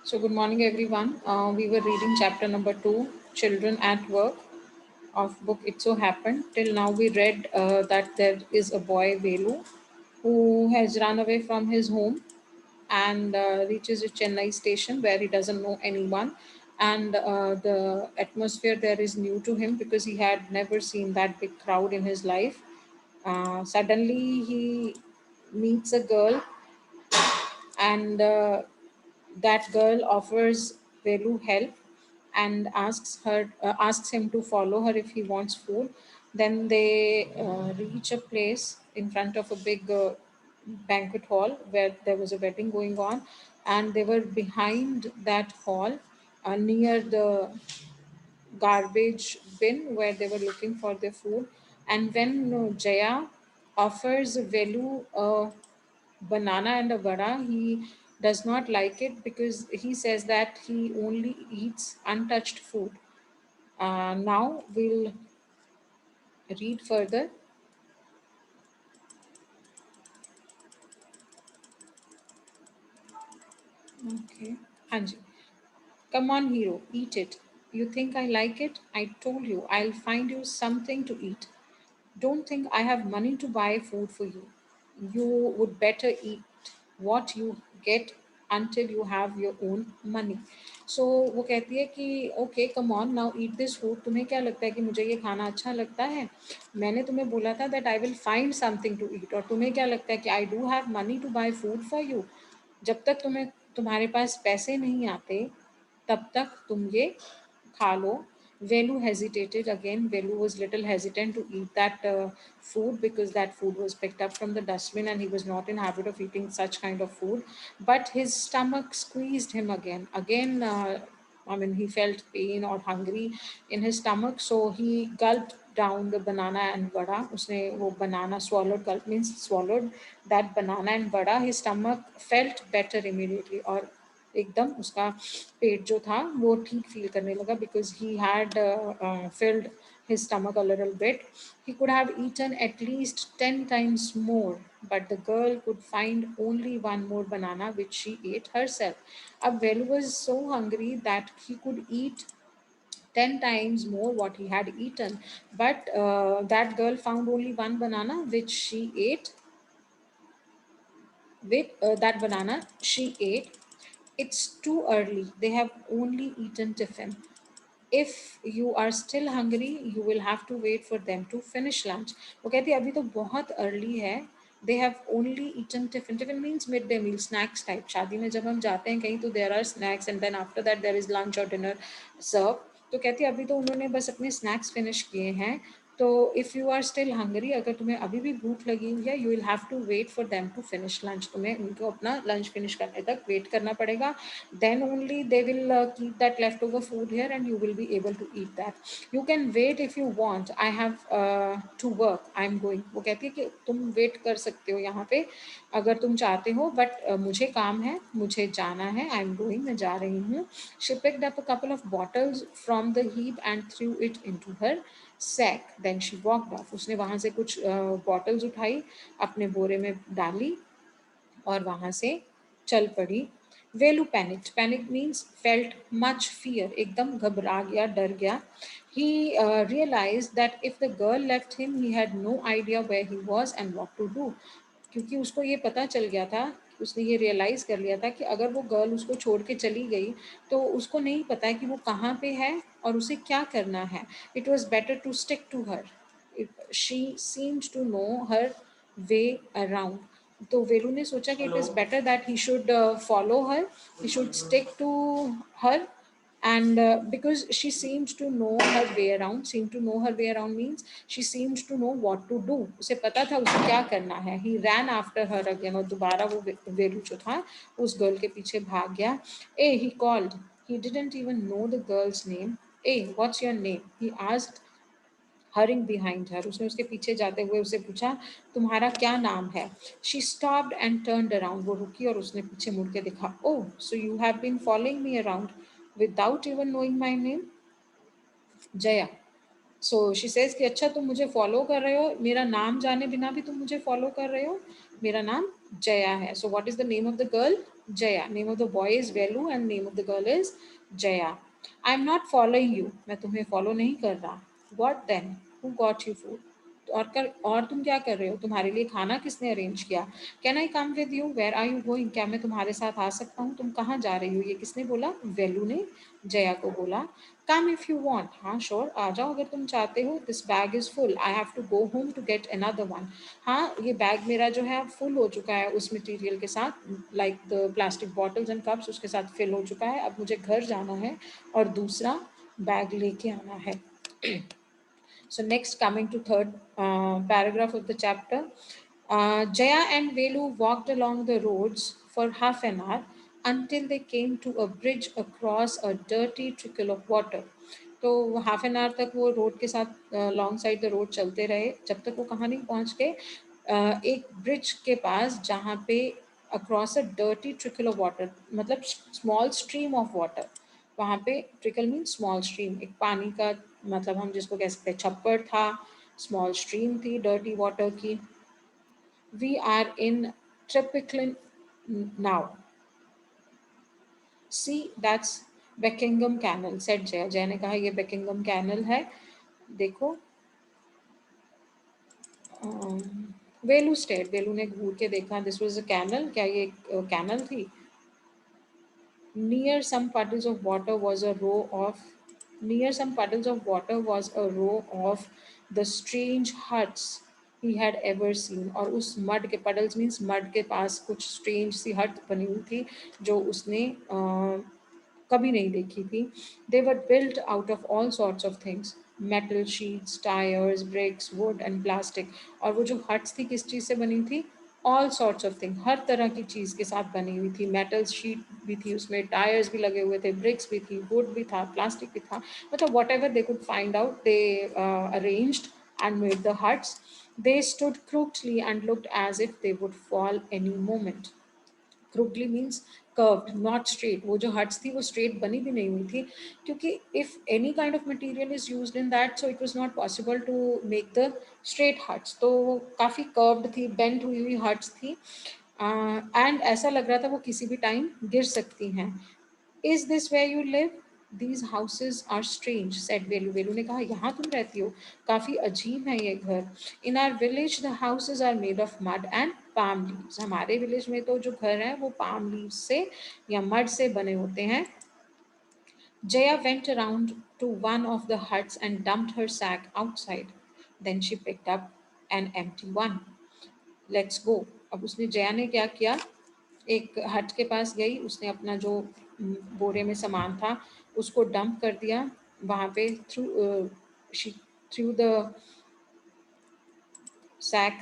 So, good morning, everyone. We were reading chapter number 2, Children at Work, of book It So Happened. Till now, we read that there is a boy, Velu, who has run away from his home and reaches a Chennai station where he doesn't know anyone. And the atmosphere there is new to him because he had never seen that big crowd in his life. Suddenly, he meets a girl, and that girl offers Velu help and asks him to follow her if he wants food. Then they reach a place in front of a big banquet hall where there was a wedding going on, and they were behind that hall near the garbage bin where they were looking for their food. And when Jaya offers Velu a banana and a vada, he does not like it because he says that he only eats untouched food. Now we'll read further. Okay. Anji. Come on, hero, eat it. You think I like it? I told you I'll find you something to eat. Don't think I have money to buy food for you. You would better eat what you get until you have your own money. So वो कहती है कि okay come on now eat this food. तुम्हें क्या लगता है कि मुझे ये खाना अच्छा लगता है? मैंने तुम्हें बोला था that I will find something to eat. और तुम्हें क्या लगता है कि I do have money to buy food for you? जब तक तुम्हारे पास पैसे नहीं आते तब तक तुम ये खा लो. Velu hesitated again. Velu was little hesitant to eat that food because that food was picked up from the dustbin and he was not in habit of eating such kind of food. But his stomach squeezed him again. I mean, he felt pain or hungry in his stomach, so he gulped down the banana and vada. उसने वो banana swallowed. Gulp means swallowed that banana and vada. His stomach felt better immediately. और एकदम उसका पेट जो था वो ठीक feel करने लगा because he had filled his stomach a little bit. He could have eaten at least 10 times more, but the girl could find only one more banana which she ate herself. Abel was so hungry that he could eat 10 times more what he had eaten, but that girl found only one banana which she ate. With that banana she ate. It's too early. They have only eaten tiffin. If you are still hungry, you will have to wait for them to finish lunch. वो कहती है अभी तो बहुत early है. They have only eaten tiffin. Tiffin means midday meal, snacks type. शादी में जब हम जाते हैं कहीं तो there are snacks and then after that there is lunch or dinner served. तो कहती है अभी तो उन्होंने बस अपने snacks finish किए हैं. तो if you are still hungry, अगर तुम्हें अभी भी भूख लगी हुई है, you will have to wait for them to finish lunch. तुम्हें उनको अपना लंच फिनिश करने तक वेट करना पड़ेगा. Then only they will keep that leftover food here and you will be able to eat that. You can wait if you want. I have to work. I am going. वो कहती है कि तुम wait कर सकते हो यहाँ पे अगर तुम चाहते हो, बट मुझे काम है, मुझे जाना है. I am going. मैं जा रही हूँ. She picked up a couple of bottles from the heap and threw it into her sack. Then she walked off. उसने वहाँ से कुछ बॉटल्स उठाई, अपने बोरे में डाली और वहाँ से चल पड़ी. Velu panicked. Panic means felt much fear. एकदम घबरा गया, डर गया. He realize that if the girl left him he had no idea where he was and what to do. क्योंकि उसको ये पता चल गया था, उसने ये रियलाइज़ कर लिया था कि अगर वो गर्ल उसको छोड़ के चली गई तो उसको नहीं पता है कि वो कहाँ पे है और उसे क्या करना है. It was better to stick to her. She seems to know her way around. तो वेलू ने सोचा कि it is better that he should follow her, he should stick to her. And because she seemed to know her way around. Seemed to know her way around means she seemed to know what to do. उसे पता था उसे क्या करना है. He ran after her again. और दोबारा वो वेलू जो था उस गर्ल के पीछे भाग गया. ए he called. He didn't even know the girl's name. A what's your name? He asked, hurrying behind her. उसने उसके पीछे जाते हुए उसे पूछा तुम्हारा क्या नाम है. She stopped and turned around. वो रुकी और उसने पीछे मुड़ के देखा. Oh, so you have been following me around without even knowing my name? Jaya. So she says कि अच्छा तुम मुझे फॉलो कर रहे हो, मेरा नाम जाने बिना भी तुम मुझे फॉलो कर रहे हो. मेरा नाम Jaya hai. So what is the name of the girl? Jaya. Name of the boy is Velu and name of the girl is Jaya. I'm not following you. मैं तुम्हें follow नहीं कर रहा. What then? Who got you food? और तुम क्या कर रहे हो? तुम्हारे लिए खाना किसने अरेंज किया? Can I come with you? Where are you going? क्या मैं तुम्हारे साथ आ सकता हूँ? तुम कहाँ जा रही हो? ये किसने बोला? वेलू ने जया को बोला. Come if you want. हाँ श्योर, आ जाओ अगर तुम चाहते हो. This bag is full. I have to go home to get another one. हाँ, ये बैग मेरा जो है फुल हो चुका है उस मटेरियल के साथ, like the plastic bottles and cups उसके साथ फिल हो चुका है. अब मुझे घर जाना है और दूसरा बैग लेके आना है. So next, coming to third paragraph of the chapter, Jaya and Velu walked along the roads for half an hour until they came to a bridge across a dirty trickle of water. तो half an hour तक वो road के साथ long side the road चलते रहे जब तक वो कहाँ नहीं पहुँच गए, एक ब्रिज के पास जहाँ पे across a dirty trickle of water, मतलब स्मॉल स्ट्रीम ऑफ वाटर. वहाँ पे ट्रिकल मीन स्मॉल स्ट्रीम, एक पानी का मतलब हम जिसको कह सकते हैं छप्पर था, स्मॉल स्ट्रीम थी डर्टी वाटर की. We are in Triplicane now. See that's Buckingham canal said Jai. Jai ने कहा ये बेकिंगम कैनल है, देखो. वेलू स्टेट, वेलू ने घूर के देखा. This was a canal. क्या ये कैनल थी? Near some puddles of water was a row of Near some puddles of water was a row of the strange huts he had ever seen. और उस mud के puddles means mud के पास कुछ strange सी हट बनी हुई थी जो उसने कभी नहीं देखी थी. They were built out of all sorts of things. Metal sheets, tires, bricks, wood and plastic. और वो जो हट्स थी किस चीज़ से बनी थी? ऑल सॉर्ट्स ऑफ थिंग, हर तरह की चीज़ के साथ बनी हुई थी. मेटल शीट भी थी उसमें, टायर्स भी लगे हुए थे, ब्रिक्स भी थी, वुड भी था, प्लास्टिक भी था. मतलब what ever they could find out they arranged and made the huts. They stood crookedly and looked as if they would fall any moment. Crookedly means curved, not straight. वो जो huts थी वो straight बनी भी नहीं हुई थी क्योंकि if any kind of material is used in that, so it was not possible to make the straight huts. तो वो काफ़ी curved थी, bent हुई हुई huts थी. एंड ऐसा लग रहा था वो किसी भी टाइम गिर सकती हैं. Is this where you live? These houses are strange said Velu. Velu ने कहा यहाँ तुम रहती हो, काफ़ी अजीब है ये घर. In our village the houses are made of mud and palm leaves. हमारे विलेज में तो जो घर हैं वो पाम लीव्स से या मड से बने होते हैं. Jaya went around to one of the huts and dumped her sack outside. Then she picked up an empty one. Let's go. अब उसने जया ने क्या किया, एक हट के पास गई, उसने अपना जो बोरे में सामान था उसको डंप कर दिया वहाँ पे. Through she threw the sack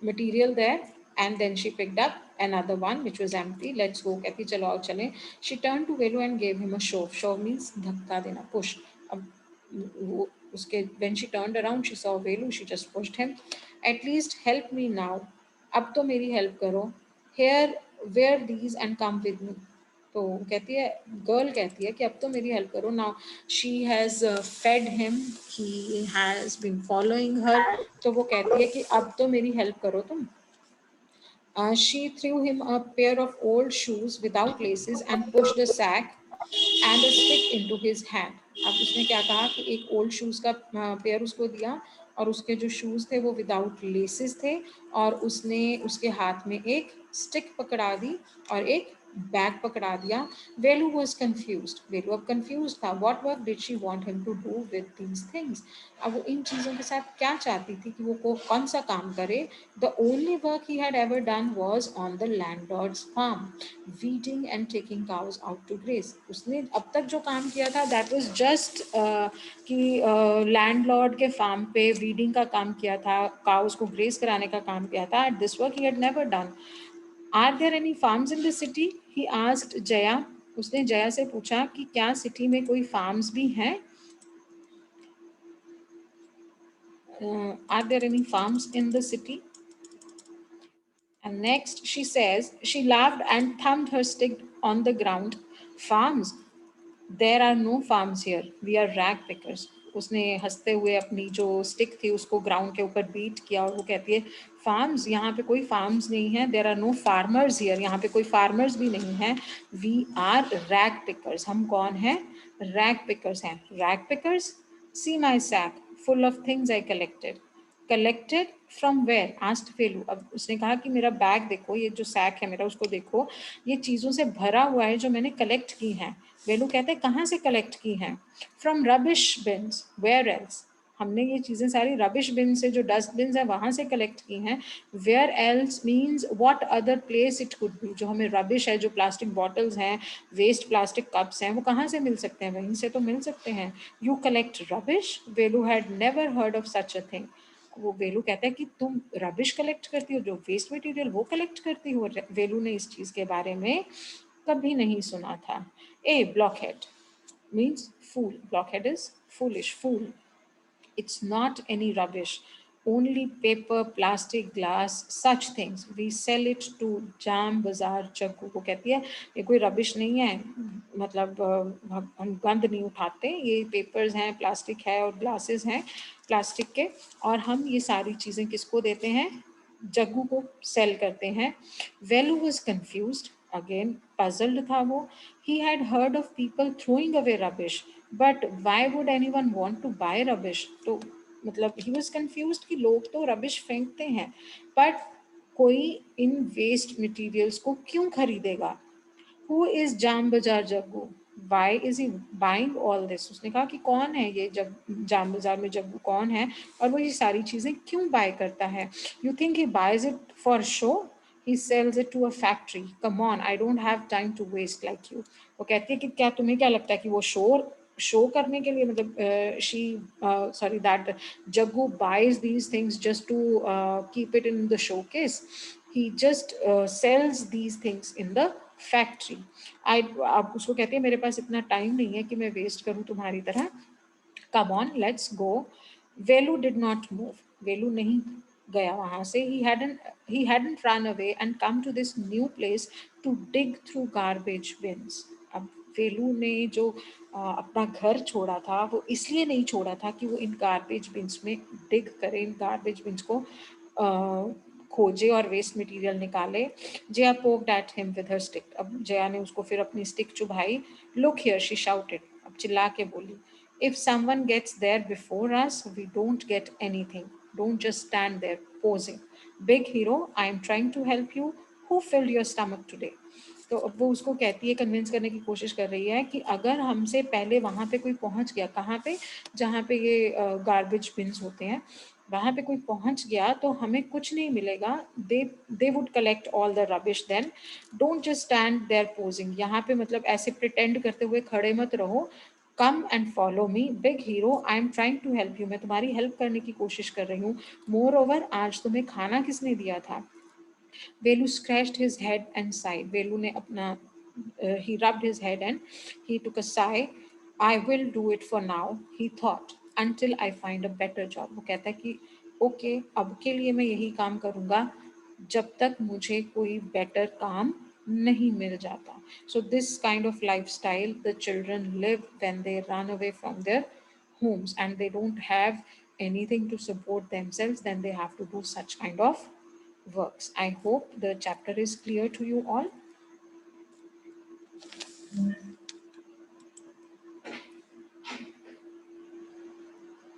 material there, and then she picked up another one which was empty. Let's go, कहती चलो आओ चलें. She turned to Velu and gave him a shove. Shove means धक्का देना, push. अब वो उसके when she turned around she saw Velu, she just pushed him. At least help me now. अब तो मेरी हेल्प करो. Here, wear these and come with me. तो कहती है, गर्ल कहती है कि अब तो मेरी हेल्प करो. Now she has fed him, he has been following her. तो वो कहती है कि अब तो मेरी हेल्प करो तुम. She threw him a pair of old shoes without laces and pushed a sack and a stick into his hand. अब उसने क्या कहा कि एक ओल्ड शूज़ का पेयर उसको दिया और उसके जो शूज़ थे वो विदाउट लेसेस थे और उसने उसके हाथ में एक स्टिक पकड़ा दी और एक बैग पकड़ा दिया. वेलू वॉज कन्फ्यूज. वेलू अब कन्फ्यूज था. What work did she want him to do with these things. अब वो इन चीज़ों के साथ क्या चाहती थी कि वो कौन सा काम करे. The only work he had ever done was on the landlord's farm, weeding and taking cows out to graze. उसने अब तक जो काम किया था दैट वॉज जस्ट कि लैंडलॉर्ड के फार्म पे वीडिंग का काम किया था, काउज को ग्रेस कराने का काम किया था. This work he had never done. Are there any farms in the city? He asked Jaya. उसने जया से पूछा कि क्या सिटी में कोई फार्म्स भी हैं. Are there any farms in the city? And next she says, she laughed and thumped her stick on the ground. Farms? There are no farms here. We are rag pickers. उसने हंसते हुए अपनी जो stick थी उसको ground के ऊपर beat किया और वो कहती है, फार्म्स, यहाँ पे कोई फार्म्स नहीं है, there are no farmers here, यहाँ पे कोई फार्मर्स भी नहीं है, वी आर रैग पिकर्स, हम कौन है, रैग पिकर्स हैं। Rag pickers, see my sack full of things I collected, collected from where asked Velu. अब उसने कहा कि मेरा बैग देखो, ये जो सैक है मेरा उसको देखो, ये चीज़ों से भरा हुआ है जो मैंने कलेक्ट की हैं। वेलू कहते हैं कहाँ से कलेक्ट की हैं, from rubbish bins, where else, हमने ये चीज़ें सारी रबिश बिन से, जो डस्टबिन है वहाँ से कलेक्ट की हैं। Where else means what other place it could be, जो हमें रबिश है, जो प्लास्टिक बॉटल्स हैं, वेस्ट प्लास्टिक कप्स हैं, वो कहाँ से मिल सकते हैं, वहीं से तो मिल सकते हैं। You collect rubbish, Velu had never heard of such a thing. वो वेलू कहता है कि तुम रबिश कलेक्ट करती हो, जो वेस्ट मटेरियल वो कलेक्ट करती हो। वेलू ने इस चीज़ के बारे में कभी नहीं सुना था। A blockhead means fool, blockhead is foolish, fool. It's not any rubbish. Only paper, plastic, glass, such things. We sell it to Jam Bazaar Chaggu। वो कहती है ये कोई रबिश नहीं है, मतलब हम गंद नहीं उठाते, ये पेपर्स हैं, प्लास्टिक है और ग्लासेस हैं प्लास्टिक के, और हम ये सारी चीज़ें किसको देते हैं, जग्गू को सेल करते हैं। Velu was confused, again puzzled था वो। He had heard of people throwing away rubbish, but why would any one want to buy rubbish. तो मतलब ही वॉज कन्फ्यूज कि लोग तो रबिश फेंकते हैं, बट कोई इन वेस्ट मटेरियल्स को क्यों खरीदेगा। Who is Jam Bazaar Jaggu, why is he buying all this. उसने कहा कि कौन है ये जग, जाम बाजार में जग्गू कौन है और वो ये सारी चीज़ें क्यों बाय करता है। You think he buys it for show, he sells it to a factory, come on I don't have time to waste like you. वो कहती है कि क्या तुम्हें क्या लगता है कि वो शो करने के लिए, मतलब she sorry that Jaggu buys these things just to keep it in the showcase, he just sells these things in the factory. I, अब उसको कहती है मेरे पास इतना टाइम नहीं है कि मैं वेस्ट करूं तुम्हारी तरह, come on let's go. Velu did not move, Velu नहीं गया वहां से। ही hadn't run away and come to this new place to dig through garbage bins। अब वेलू ने जो अपना घर छोड़ा था वो इसलिए नहीं छोड़ा था कि वो इन गार्बेज बिन्स में डिग करे, इन गार्बेज बिन्स को खोजे और वेस्ट मटेरियल निकाले। Jaya poked at him with her stick, अब जया ने उसको फिर अपनी स्टिक चुभाई। लुक हियर शी शाउटेड, अब चिल्ला के बोली, if someone gets there before us, we don't get anything. Don't just stand there posing. Big hero, I am trying to help you. Who filled your stomach today? तो अब वो उसको कहती है, कन्विंस करने की कोशिश कर रही है कि अगर हमसे पहले वहाँ पे कोई पहुँच गया, कहाँ पे, जहाँ पे ये गार्बेज बिन्स होते हैं, वहाँ पे कोई पहुँच गया तो हमें कुछ नहीं मिलेगा। They would collect all the rubbish then. Don't just stand there posing, यहाँ पे मतलब ऐसे प्रिटेंड करते हुए खड़े मत रहो। Come and follow me, big hero, I am trying to help you, मैं तुम्हारी हेल्प करने की कोशिश कर रही हूँ। मोर ओवर, आज तुम्हें खाना किसने दिया था। वेलू scratched his head and sighed। वेलू ने अपना he rubbed his head and he took a sigh। I will do it for now, he thought, until I find a better job। वो कहता है कि ओके अब के लिए मैं यही काम करूँगा जब तक मुझे कोई बेटर काम नहीं मिल जाता। So this kind of lifestyle the children live when they run away from their homes and they don't have anything to support themselves, then they have to do such kind of works। I hope the chapter is clear to you all.